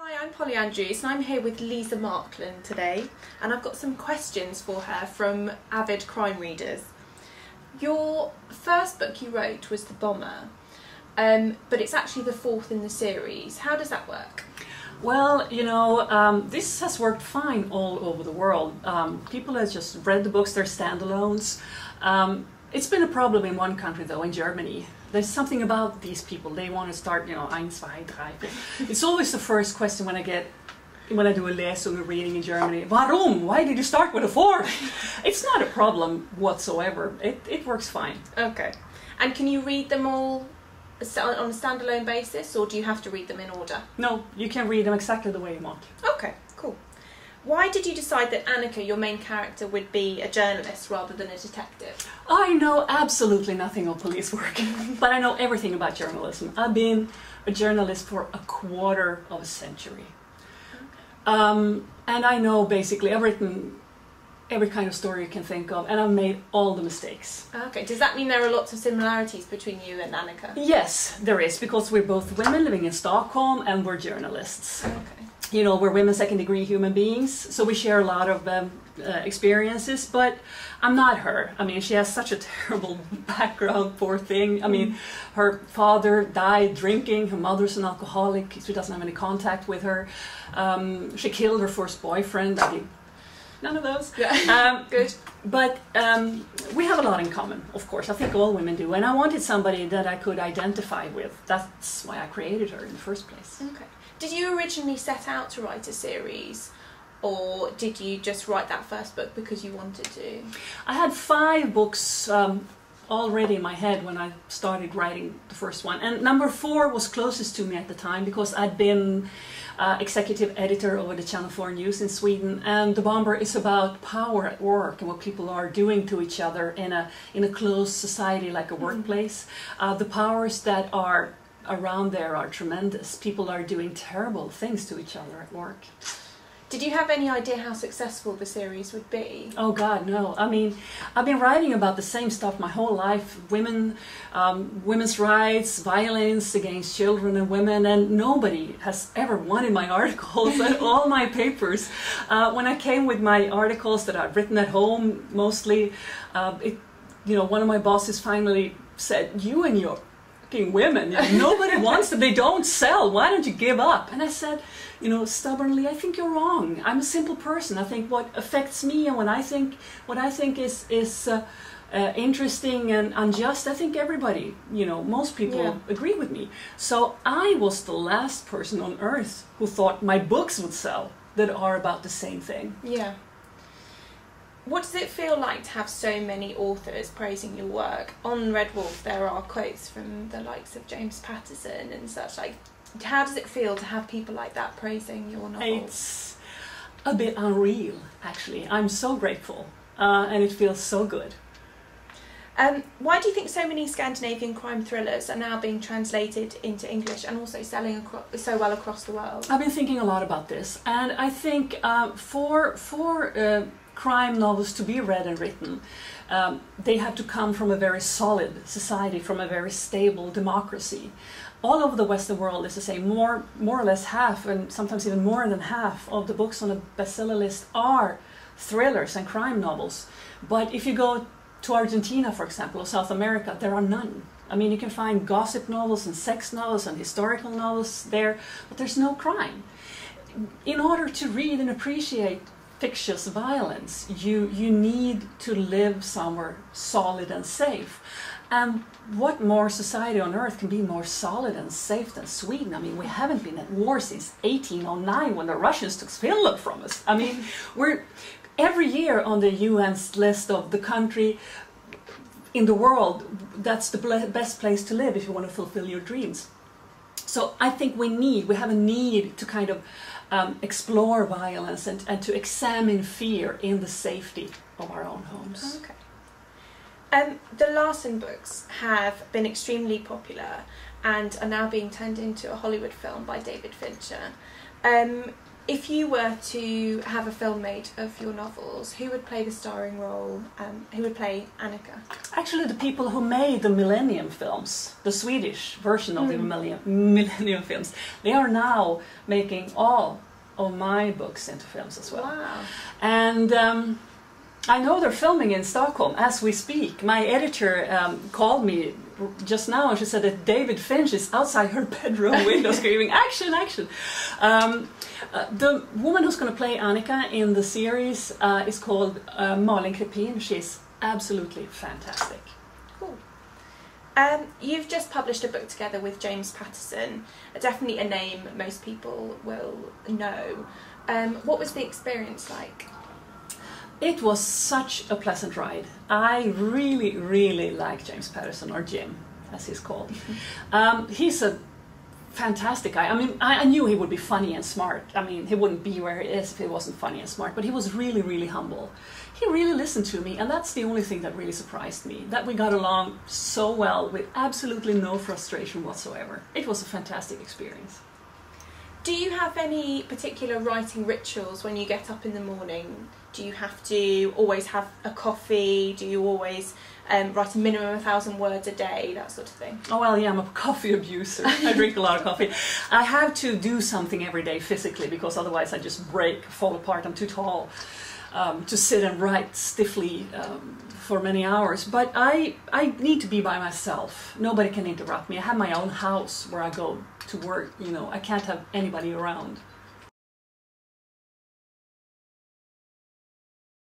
Hi, I'm Polly Andrews and I'm here with Liza Marklund today, and I've got some questions for her from avid crime readers. Your first book you wrote was The Bomber, but it's actually the fourth in the series. How does that work? Well, this has worked fine all over the world. People have just read the books, they're standalones. It's been a problem in one country though, in Germany. There's something about these people, they want to start, 1, 2, 3. It's always the first question when I do a lesson, a reading in Germany. Warum? Why did you start with a 4? It's not a problem whatsoever. It works fine. Okay. And can you read them all on a standalone basis, or do you have to read them in order? No, you can read them exactly the way you want. Okay, cool. Why did you decide that Annika, your main character, would be a journalist rather than a detective? I know absolutely nothing of police work, but I know everything about journalism. I've been a journalist for a quarter of a century. Okay. And I know basically, I've written every kind of story you can think of, and I've made all the mistakes. Okay, does that mean there are lots of similarities between you and Annika? Yes, there is, because we're both women living in Stockholm and we're journalists. Okay. We're women second-degree human beings, so we share a lot of experiences, but I'm not her. I mean, she has such a terrible background, poor thing. I mean, her father died drinking, her mother's an alcoholic, she doesn't have any contact with her. She killed her first boyfriend. I mean, none of those. Yeah. Good. But we have a lot in common, of course. I think all women do. And I wanted somebody that I could identify with. That's why I created her in the first place. Okay. Did you originally set out to write a series, or did you just write that first book because you wanted to? I had 5 books already in my head when I started writing the first one. And number 4 was closest to me at the time because I'd been executive editor over the Channel 4 News in Sweden, and The Bomber is about power at work and what people are doing to each other in a closed society like a workplace. The powers that are around there are tremendous. People are doing terrible things to each other at work. Did you have any idea how successful the series would be? Oh God, no. I mean, I've been writing about the same stuff my whole life. Women, women's rights, violence against children and women, and nobody has ever wanted my articles and all my papers. When I came with my articles that I've written at home mostly, one of my bosses finally said, "You and your women, nobody wants them, they don't sell, why don't you give up?" And I said, stubbornly, "I think you're wrong. I'm a simple person. I think what affects me and what I think is interesting and unjust, I think everybody, most people agree with me." So I was the last person on earth who thought my books would sell that are about the same thing. Yeah. What does it feel like to have so many authors praising your work? On Red Wolf there are quotes from the likes of James Patterson and such. How does it feel to have people like that praising your novels? It's a bit unreal, actually. I'm so grateful, and it feels so good. Why do you think so many Scandinavian crime thrillers are now being translated into English and also selling so well across the world? I've been thinking a lot about this, and I think for crime novels to be read and written, they have to come from a very solid society, from a very stable democracy. All over the Western world, as I say, more or less half, and sometimes even more than half of the books on the bestseller list are thrillers and crime novels. But if you go to Argentina, for example, or South America, there are none. I mean, you can find gossip novels and sex novels and historical novels there, but there's no crime. In order to read and appreciate fictitious violence, you need to live somewhere solid and safe. And what more society on earth can be more solid and safe than Sweden? I mean, we haven't been at war since 1809 when the Russians took Finland from us. I mean, we're every year on the UN's list of the country in the world that's the best place to live if you want to fulfill your dreams. So I think we have a need to kind of explore violence and to examine fear in the safety of our own homes. Okay. The Larson books have been extremely popular and are now being turned into a Hollywood film by David Fincher. If you were to have a film made of your novels, who would play the starring role? Who would play Annika? Actually, the people who made the Millennium films, the Swedish version of the Millennium films, they are now making all of my books into films as well. Wow. And I know they're filming in Stockholm as we speak. My editor called me just now and she said that David Finch is outside her bedroom window screaming, action, action! The woman who's going to play Annika in the series is called Malin Krepin. She's absolutely fantastic. Cool. You've just published a book together with James Patterson, definitely a name most people will know. What was the experience like? It was such a pleasant ride. I really, really like James Patterson, or Jim, as he's called. He's a fantastic guy. I mean, I knew he would be funny and smart. I mean, he wouldn't be where he is if he wasn't funny and smart, but he was really, really humble. He really listened to me, and that's the only thing that really surprised me, that we got along so well with absolutely no frustration whatsoever. It was a fantastic experience. Do you have any particular writing rituals when you get up in the morning? Do you have to always have a coffee? Do you always write a minimum of 1,000 words a day, that sort of thing? Oh well, yeah, I'm a coffee abuser. I drink a lot of coffee. I have to do something every day physically, because otherwise I just break, fall apart. I'm too tall to sit and write stiffly for many hours. But I need to be by myself. Nobody can interrupt me. I have my own house where I go to work. You know, I can't have anybody around.